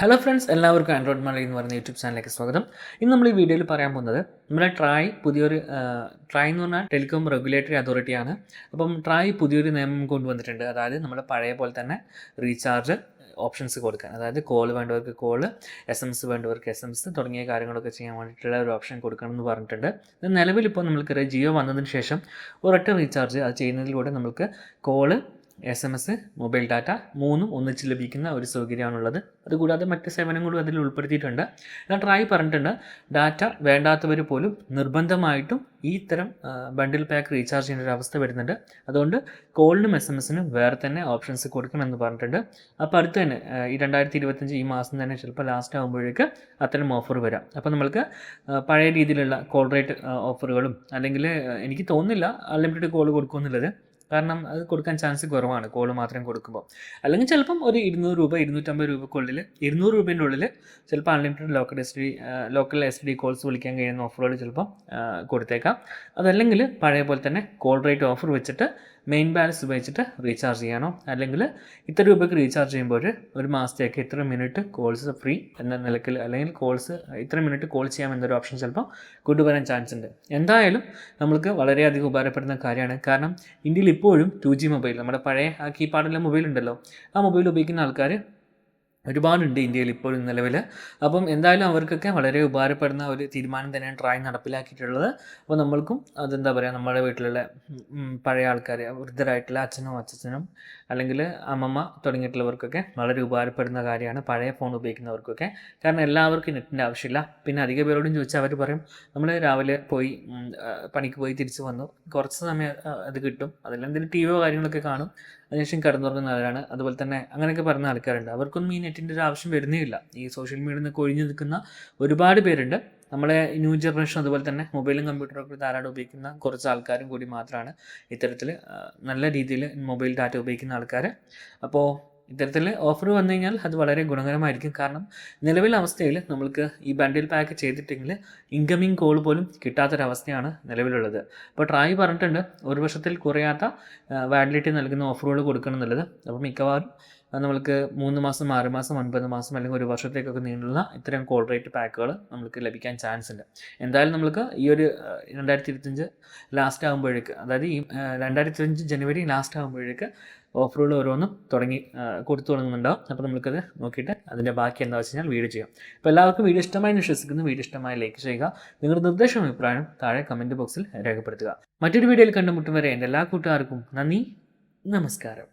Hello friends, എല്ലാവർക്കും Android Malayali എന്ന് പറയുന്ന യൂട്യൂബ് ചാനലിലേക്ക് സ്വാഗതം. ഇന്ന് നമ്മൾ ഈ വീഡിയോയിൽ പറയാൻ പോകുന്നത് നമ്മുടെ പുതിയൊരു ട്രായ് എന്ന് പറഞ്ഞാൽ ടെലികോം റെഗുലേറ്ററി അതോറിറ്റിയാണ്. അപ്പം ട്രായ് പുതിയൊരു നിയമം കൊണ്ടുവന്നിട്ടുണ്ട്. അതായത് നമ്മുടെ പഴയ പോലെ തന്നെ റീചാർജ് ഓപ്ഷൻസ് കൊടുക്കാൻ, അതായത് കോൾ വേണ്ടവർക്ക് കോൾ, SMS വേണ്ടവർക്ക് SMS തുടങ്ങിയ കാര്യങ്ങളൊക്കെ ചെയ്യാൻ വേണ്ടിയിട്ടുള്ള ഒരു ഓപ്ഷൻ കൊടുക്കണം എന്ന് പറഞ്ഞിട്ടുണ്ട്. ഇത് നിലവിലിപ്പോൾ നമ്മൾക്ക് ജിയോ വന്നതിന് ശേഷം ഒരൊറ്റ റീചാർജ് അത് ചെയ്യുന്നതിലൂടെ നമുക്ക് കോള്, SMS, മൊബൈൽ ഡാറ്റ മൂന്നും ഒന്നിച്ച് ലഭിക്കുന്ന ഒരു സൗകര്യമാണുള്ളത്. അതുകൂടാതെ മറ്റ് സേവനങ്ങളും അതിൽ ഉൾപ്പെടുത്തിയിട്ടുണ്ട്. എന്നാൽ ട്രായ് പറഞ്ഞിട്ടുണ്ട്, ഡാറ്റ വേണ്ടാത്തവർ പോലും നിർബന്ധമായിട്ടും ഈ ഇത്തരം ബണ്ടിൽ പാക്ക് റീചാർജ് ചെയ്യുന്ന ഒരു അവസ്ഥ വരുന്നുണ്ട്. അതുകൊണ്ട് കോളിനും SMS-നും വേറെ തന്നെ ഓപ്ഷൻസ് കൊടുക്കണമെന്ന് പറഞ്ഞിട്ടുണ്ട്. അപ്പോൾ അടുത്ത് തന്നെ ഈ 2025 ഈ മാസം തന്നെ ചിലപ്പോൾ ലാസ്റ്റ് ആകുമ്പോഴേക്ക് അത്തരം ഓഫർ വരാം. അപ്പോൾ നമ്മൾക്ക് പഴയ രീതിയിലുള്ള കോൾ റേറ്റ് ഓഫറുകളും, അല്ലെങ്കിൽ എനിക്ക് തോന്നുന്നില്ല അൺലിമിറ്റഡ് കോൾ കൊടുക്കുമെന്നുള്ളത്. കാരണം അത് കൊടുക്കാൻ ചാൻസ് കുറവാണ് കോൾ മാത്രം കൊടുക്കുമ്പോൾ. അല്ലെങ്കിൽ ചിലപ്പം ഒരു 200 രൂപ 250 രൂപയ്ക്കുള്ളിൽ 200 രൂപേൻ്റെ ഉള്ളിൽ ചിലപ്പോൾ അൺലിമിറ്റഡ് ലോക്കൽ SD കോൾസ് വിളിക്കാൻ കഴിയുന്ന ഓഫറുകൾ ചിലപ്പം കൊടുത്തേക്കാം. അതല്ലെങ്കിൽ പഴയ പോലെ തന്നെ കോൾ റേറ്റ് ഓഫർ വെച്ചിട്ട് മെയിൻ ബാലൻസ് ഉപയോഗിച്ചിട്ട് റീചാർജ് ചെയ്യണം. അല്ലെങ്കിൽ ഇത്ര രൂപയ്ക്ക് റീചാർജ് ചെയ്യുമ്പോൾ ഒരു മാസത്തേക്ക് ഇത്ര മിനിറ്റ് കോൾസ് ഫ്രീ എന്ന നിലയ്ക്ക്, അല്ലെങ്കിൽ കോൾസ് ഇത്ര മിനിറ്റ് കോൾ ചെയ്യാം എന്നൊരു ഓപ്ഷൻ ചിലപ്പോൾ കൊണ്ടുവരാൻ ചാൻസ് ഉണ്ട്. എന്തായാലും നമ്മൾക്ക് വളരെയധികം ഉപകാരപ്പെടുന്ന കാര്യമാണ്. കാരണം ഇന്ത്യയിൽ ഇപ്പോഴും 2G മൊബൈൽ, നമ്മുടെ പഴയ ആ കീപാഡുള്ള മൊബൈൽ ഉണ്ടല്ലോ, ആ മൊബൈൽ ഉപയോഗിക്കുന്ന ആൾക്കാർ ഒരുപാടുണ്ട് ഇന്ത്യയിൽ ഇപ്പോഴും നിലവിൽ. അപ്പം എന്തായാലും അവർക്കൊക്കെ വളരെ ഉപകാരപ്പെടുന്ന ഒരു തീരുമാനം തന്നെയാണ് ട്രായ് നടപ്പിലാക്കിയിട്ടുള്ളത്. അപ്പോൾ നമ്മൾക്കും അതെന്താ പറയുക, നമ്മുടെ വീട്ടിലുള്ള പഴയ ആൾക്കാർ, വൃദ്ധരായിട്ടുള്ള അച്ഛനും അല്ലെങ്കിൽ അമ്മമ്മ തുടങ്ങിയിട്ടുള്ളവർക്കൊക്കെ വളരെ ഉപകാരപ്പെടുന്ന കാര്യമാണ്, പഴയ ഫോൺ ഉപയോഗിക്കുന്നവർക്കൊക്കെ. കാരണം എല്ലാവർക്കും നെറ്റിൻ്റെ ആവശ്യമില്ല. പിന്നെ അധിക പേരോടും ചോദിച്ചാൽ അവർ പറയും, നമ്മൾ രാവിലെ പോയി പണിക്ക് പോയി തിരിച്ച് വന്നു, കുറച്ച് സമയം അത് കിട്ടും, അതിലെന്തെങ്കിലും TV കാര്യങ്ങളൊക്കെ കാണും, അതിനുശേഷം കിടന്നുറങ്ങുന്നവരാണ്. അതുപോലെ തന്നെ അങ്ങനെയൊക്കെ പറയുന്ന ആൾക്കാരുണ്ട്. അവർക്കൊന്നും ഈ നെറ്റിൻ്റെ ഒരു ആവശ്യം വരുന്നേ ഇല്ല. ഈ സോഷ്യൽ മീഡിയയിൽ നിന്നൊക്കെ ഒഴിഞ്ഞു നിൽക്കുന്ന ഒരുപാട് പേരുണ്ട്. നമ്മളെ ന്യൂ ജനറേഷൻ അതുപോലെ തന്നെ മൊബൈലും കമ്പ്യൂട്ടറൊക്കെ ധാരാളം ഉപയോഗിക്കുന്ന കുറച്ച് ആൾക്കാരും കൂടി മാത്രമാണ് ഇത്തരത്തിൽ നല്ല രീതിയിൽ മൊബൈൽ ഡാറ്റ ഉപയോഗിക്കുന്ന ആൾക്കാർ. അപ്പോൾ ഇത്തരത്തിൽ ഓഫർ വന്നു കഴിഞ്ഞാൽ അത് വളരെ ഗുണകരമായിരിക്കും. കാരണം നിലവിലെ അവസ്ഥയിൽ നമ്മൾക്ക് ഈ ബണ്ടിൽ പാക്ക് ചെയ്തിട്ടെങ്കിൽ ഇൻകമിങ് കോൾ പോലും കിട്ടാത്തൊരവസ്ഥയാണ് നിലവിലുള്ളത്. അപ്പോൾ ട്രായ് പറഞ്ഞിട്ടുണ്ട്, ഒരു വർഷത്തിൽ കുറയാത്ത വാലിഡിറ്റി നൽകുന്ന ഓഫറുകൾ കൊടുക്കണം എന്നുള്ളത്. അപ്പോൾ മിക്കവാറും നമ്മൾക്ക് 3 മാസം, 6 മാസം, 9 മാസം അല്ലെങ്കിൽ ഒരു വർഷത്തേക്കൊക്കെ നീണ്ടുള്ള ഇത്തരം കോൾ റേറ്റ് പാക്കുകൾ നമുക്ക് ലഭിക്കാൻ ചാൻസ് ഉണ്ട്. എന്തായാലും നമുക്ക് ഈ ഒരു 2025 ലാസ്റ്റ് ആകുമ്പോഴേക്ക്, അതായത് ഈ 2025 ജനുവരി ലാസ്റ്റ് ആകുമ്പോഴേക്ക് ഓഫറുകൾ ഓരോന്നും കൊടുത്തു തുടങ്ങുന്നുണ്ടാവും. അപ്പോൾ നമുക്കത് നോക്കിയിട്ട് അതിൻ്റെ ബാക്കി എന്താ വെച്ച് കഴിഞ്ഞാൽ വീഡിയോ ചെയ്യാം. അപ്പോൾ എല്ലാവർക്കും വീഡിയോ ഇഷ്ടമായി വിശ്വസിക്കുന്നു. വീഡിയോ ഇഷ്ടമായി ലൈക്ക് ചെയ്യുക. നിങ്ങളുടെ നിർദ്ദേശവും അഭിപ്രായം താഴെ കമൻറ്റ് ബോക്സിൽ രേഖപ്പെടുത്തുക. മറ്റൊരു വീഡിയോയിൽ കണ്ടുമുട്ടും വരെ എൻ്റെ എല്ലാ കൂട്ടുകാർക്കും നന്ദി, നമസ്കാരം.